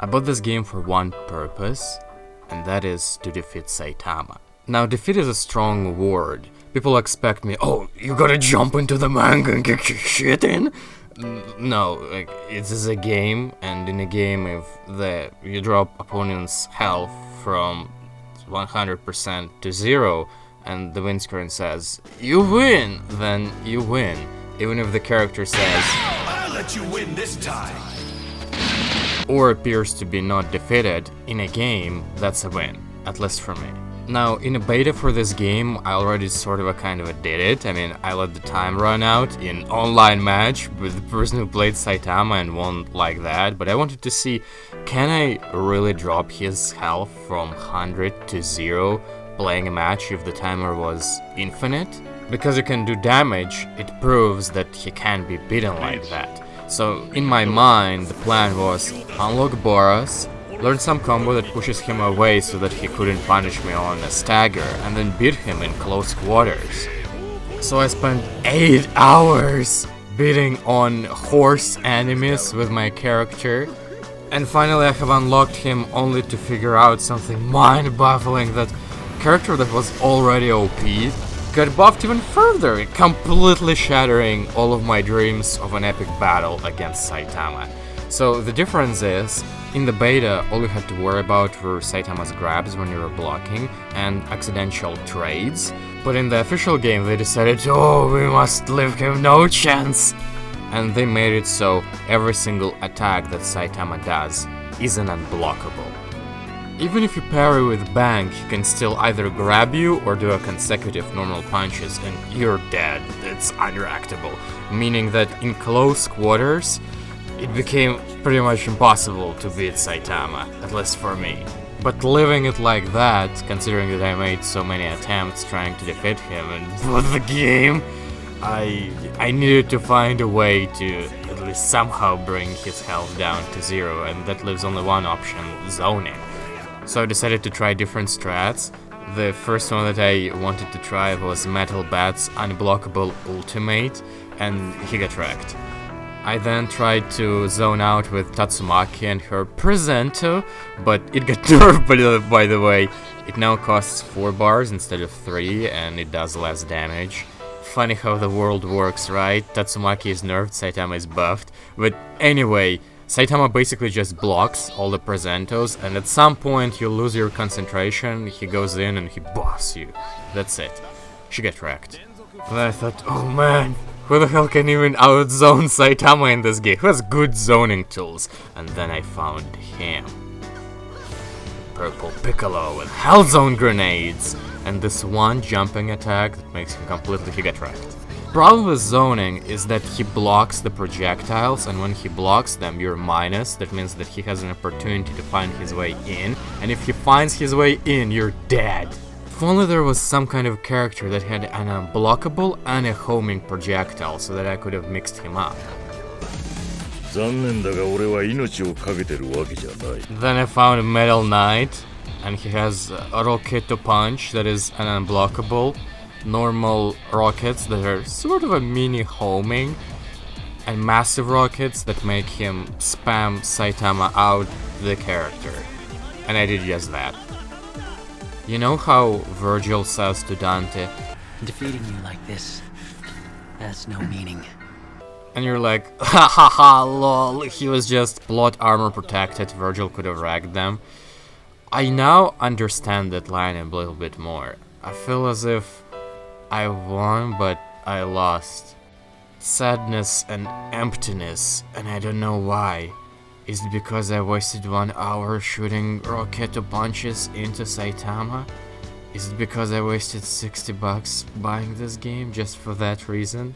I bought this game for one purpose, and that is to defeat Saitama. Now, defeat is a strong word. People expect me, oh, you gotta jump into the manga and get your shit in? No, like, this is a game, and in a game, if you drop opponent's health from 100% to 0, and the win screen says, you win, then you win. Even if the character says, I'll let you win this time. Or appears to be not defeated in a game, that's a win, at least for me. Now, in a beta for this game, I already sort of did it. I mean, I let the time run out in online match with the person who played Saitama and won like that, but I wanted to see, can I really drop his health from 100 to 0 playing a match if the timer was infinite? Because you can do damage, it proves that he can be beaten like that. So, in my mind, the plan was unlock Boras, learn some combo that pushes him away so that he couldn't punish me on a stagger, and then beat him in close quarters. So I spent 8 hours beating on horse enemies with my character, and finally I have unlocked him only to figure out something mind-boggling, that character that was already OP got buffed even further, completely shattering all of my dreams of an epic battle against Saitama. So the difference is, in the beta, all you had to worry about were Saitama's grabs when you were blocking and accidental trades, but in the official game they decided, oh, we must leave him no chance, and they made it so every single attack that Saitama does isn't unblockable. Even if you parry with Bang, he can still either grab you or do a consecutive normal punches and you're dead. It's unreactable, meaning that in close quarters, it became pretty much impossible to beat Saitama, at least for me. But leaving it like that, considering that I made so many attempts trying to defeat him and bought the game, I needed to find a way to at least somehow bring his health down to 0, and that leaves only one option, zoning. So I decided to try different strats. The first one that I wanted to try was Metal Bat's unblockable ultimate, and he got wrecked. I then tried to zone out with Tatsumaki and her Presento, but it got nerfed by the way. It now costs 4 bars instead of 3, and it does less damage. Funny how the world works, right? Tatsumaki is nerfed, Saitama is buffed. But anyway, Saitama basically just blocks all the Presentos, and at some point you lose your concentration, he goes in and he buffs you. That's it. She got wrecked. And I thought, oh man, who the hell can even outzone Saitama in this game? Who has good zoning tools? And then I found him. Purple Piccolo with Hell Zone grenades, and this one jumping attack that makes him he got wrecked. Problem with zoning is that he blocks the projectiles, and when he blocks them, you're minus. That means that he has an opportunity to find his way in, and if he finds his way in, you're dead. If only there was some kind of character that had an unblockable and a homing projectile, so that I could have mixed him up. Then I found Metal Knight, and he has a Rocket Punch that is an unblockable, normal rockets that are sort of a mini homing, and massive rockets that make him spam Saitama out the character. And I did just that. You know how Virgil says to Dante, defeating you like this has no meaning. And you're like, ha ha ha, lol, he was just plot armor protected, Virgil could have wrecked them. I now understand that line a little bit more. I feel as if I won, but I lost. Sadness and emptiness, and I don't know why. Is it because I wasted 1 hour shooting Rocket punches into Saitama? Is it because I wasted $60 buying this game just for that reason?